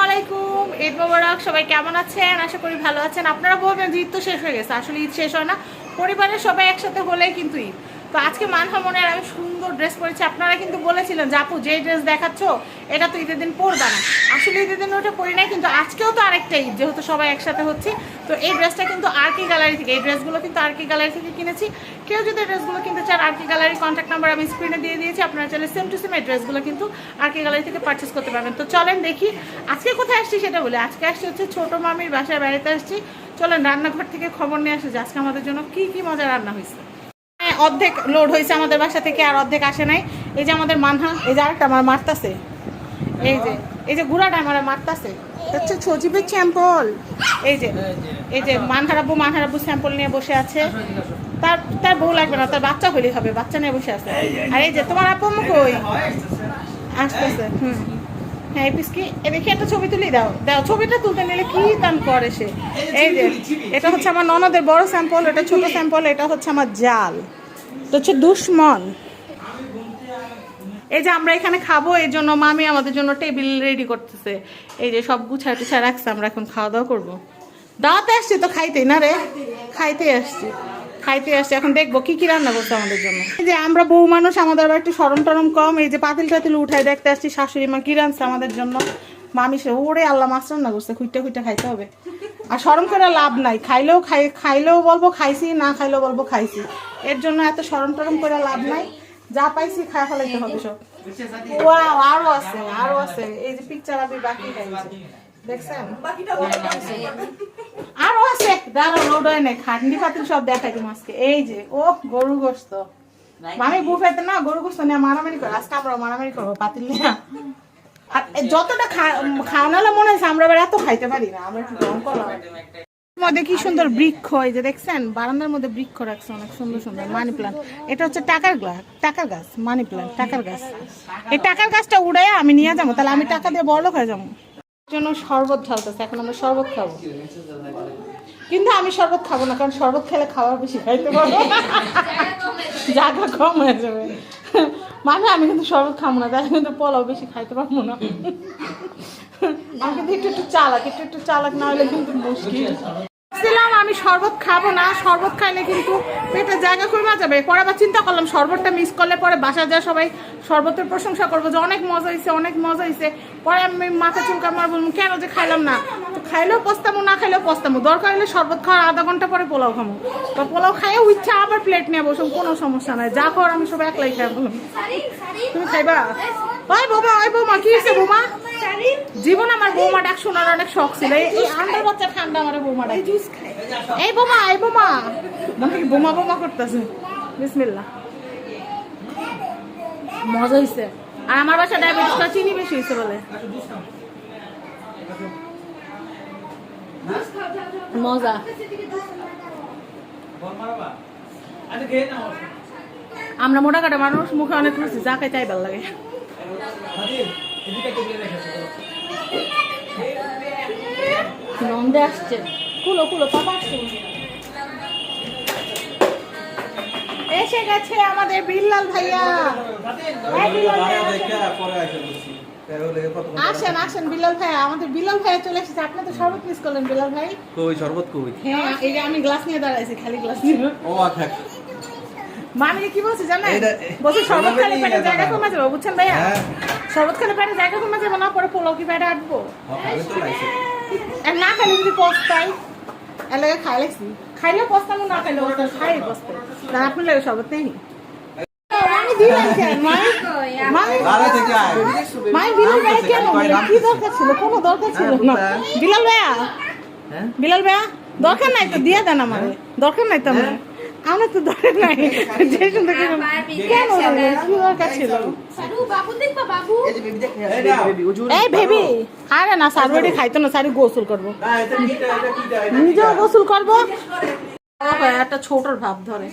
আলাইকুম, ঈদ মোবারক। সবাই কেমন আছেন? আশা করি ভালো আছেন। আপনারা বলবেন যে ঈদ তো শেষ হয়ে গেছে, আসলে ঈদ শেষ হয় না, পরিবারের সবাই একসাথে হলেই কিন্তু ঈদ। তো আজকে মানহা মনের আমি সুন্দর ড্রেস পরেছি। আপনারা কিন্তু বলেছিলেন যে আপু যে ড্রেস দেখাচ্ছ এটা তো ঈদের দিন পরবা না। আসলে ঈদের দিন ওটা পরি নাই, কিন্তু আজকেও তো আরেকটা ঈদ, যেহেতু সবাই একসাথে হচ্ছে। তো এই ড্রেসটা কিন্তু আর কি গ্যালারি থেকে, এই ড্রেসগুলো কিন্তু আর কি গ্যালারি থেকে কিনেছি। কেউ যদি ড্রেসগুলো কিনতে চান, আর কি গ্যালারি কন্ট্যাক্ট নাম্বার আমি স্ক্রিনে দিয়ে দিয়েছি। আপনারা চাইলে সেম টু সেম এই ড্রেসগুলো কিন্তু আর কি গ্যালারি থেকে পারচেস করতে পারবেন। তো চলেন দেখি আজকে কোথায় আসছি সেটা বলে। আজকে আসছি হচ্ছে ছোটো মামির বাসায় বেড়াতে আসছি। চলেন রান্নাঘর থেকে খবর নিয়ে আসি যে আজকে আমাদের জন্য কি কি মজা রান্না হয়েছে। অর্ধেক লোড হয়েছে আমাদের বাসা থেকে, আর অর্ধেক আসে নাই। এই যে আমাদের মানহা, এই যে আরেকটা আমার মারতাছে, এই যে গুড়াটা আমার মারতাছে, হচ্ছে সজীবের স্যাম্পল। এই যে মানহারাবু স্যাম্পল নিয়ে বসে আছে। তার বউ লাগবে না, তার বাচ্চা হইলেই হবে, বাচ্চা নিয়ে বসে আছে। আর এই যে তোমার আপু কই আসতেছে। হ্যাঁ, এই পিসকি দেখি একটা ছবি তুলি দাও। ছবিটা তুলতে নিলে কি দাম করে সে। এই যে এটা হচ্ছে আমার ননদের বড় স্যাম্পল, এটা ছোট স্যাম্পল, এটা হচ্ছে আমার জাল, এটা হচ্ছে দুশ্মন। এই যে আমরা এখানে খাবো, এই জন্য মামি আমাদের জন্য টেবিল রেডি করতেছে। এই যে সব গুছায় টুছায় রাখছে, আমরা এখন খাওয়া দাওয়া করবো। দাওয়াতে আসছি তো খাইতেই না রে, খাইতে আসছি। এখন দেখবো কি কি রান্না করছে আমাদের জন্য। এই যে আমরা বউ মানুষ, আমাদের আবার একটু সরম টরম কম। এই যে পাতিল টাতিল উঠাই দেখতে আসছি শাশুড়ি মা কি রান্নছে আমাদের জন্য। মামি সে ওরে আল্লাহ মাছ রান্না করছে, খুঁটে খাইতে হবে। আর সরম করে লাভ নাই, খাইলেও বলবো খাইছি, না খাইলেও বলবো খাইছি। এর জন্য এত সরম টরম করে লাভ নাই, যা পাইছি খায় ফেলাইতে হবে সব। ওয়াও, আরো আছে এই যে পিকচার আমি বাকি খাইছি, দেখছেন আরো আছে। দাঁড়ো, লোড হয় নাই, খাটনি পাতিল সব দেখাই তুমি আজকে। এই যে ও গরু গোস্ত, মামি বুফেতে না গরু গোস্ত নিয়ে মারামারি করে, আজকে আমরা মারামারি করবো পাতিল নিয়ে। আর যতটা খাওয়ানালে মনে হয়েছে আমরা এত খাইতে পারি না, আমরা একটু কম করলাম। মধ্যে কি সুন্দর বৃক্ষ, এই যে দেখছেন বারান্দার মধ্যে বৃক্ষ রাখছে, অনেক সুন্দর সুন্দর মানি প্লান্ট। এটা হচ্ছে টাকার গাছ, মানি প্লান্ট টাকার গাছ। এই টাকার গাছটা উড়াই আমি নিয়ে যাবো, তাহলে আমি টাকা দিয়ে বড় হয়ে যাবো। জন্য শরবত ঢালতেছে, এখন আমরা শরবত খাবো। কিন্তু আমি শরবত খাবো না, কারণ শরবত খেলে খাওয়ার বেশি খাইতে পারবো, জায়গা কম হয়ে যাবে। মানে আমি কিন্তু শরবত খাবো না, তাহলে কিন্তু পোলাও বেশি খাইতে পারবো না। আমি কিন্তু একটু চালাক না হলে কিন্তু মুশকিল। আমি শরবত খাবো না, শরবত খাইলে কিন্তু পেটে জায়গা কমে যাবে। পরে আবার চিন্তা করলাম শরবতটা মিস করলে পরে বাসা যায় সবাই শরবতের প্রশংসা করবো যে অনেক মজা হয়েছে। পরে আমি মাথা চুলকা মার বলবো কেন যে খাইলাম না। তো খাইলেও পস্তামো, না খাইলেও পস্তামো। দরকার হলে শরবত খাওয়ার আধা ঘন্টা পরে পোলাও খাবো, তো পোলাও খাইও ইচ্ছা আবার প্লেট নিয়ে বসো, কোনো সমস্যা নাই। যা খাওয়ার আমি সব একলাই খাই বললাম। তুমি খাইবা? ওই বৌমা কি হয়েছে বৌমা? জীবন আমার বৌমা ডাক শোনার অনেক শখ ছিল। এই আন্ডার বাচ্চা ঠান্ডা আমার বৌমা ডাক, এই বোমা মনে কি বোমা করতেছে। বিসমিল্লাহ, মজা হয়েছে। আর আমার বাসা ডায়াবেটিসটা চিনি বেশি হয়েছে বলে মজা। আমরা মোটা কাটা মানুষ, মুখে অনেক রুচি, যা খাই তাই ভালো লাগে। নন্দে আসছে, কুলো পাপা আসছে। এসে গেছে আমাদের বিল্লাল ভাইয়া। আসেন বিল্লাল ভাইয়া, আমাদের বিল্লাল ভাইয়া চলে এসেছে। আপনি তো শরবত মিস করলেন বিল্লাল ভাই। কই শরবত কই? হ্যাঁ, এই যে আমি গ্লাস নিয়ে দাঁড়াইছি, খালি গ্লাস নিয়ে। ও আচ্ছা, মানে কি বলছি জানেন, বলছি শরবত খেলে পেটে জায়গা কমে যাবে, বুঝছেন ভাইয়া? শরবত খেলে পেটে জায়গা কমে যাবে না, পরে পোলাও কি পেটে আটবো? না খাইলে যদি পস্তাই, এর লাগে খাইলে পস্তাবো, না খাইলে খাই পস্তাই। তার আপনার লাগে শরবত নেই। কি দরকার ছিল? কোনো দরকার ছিল না। বিলাল ভাইয়া দরকার নাই তো, দিয়ে দেন আমার, দরকার নাই তো আমার তো দরকার নাই। যে সুন্দর কেন কি দরকার ছিল? এই বেবি, আরে না সারবেডি খাইতো না, সারি গোসল করবো, নিজেও গোসল করবো। একটা ছোটর ভাব ধরে।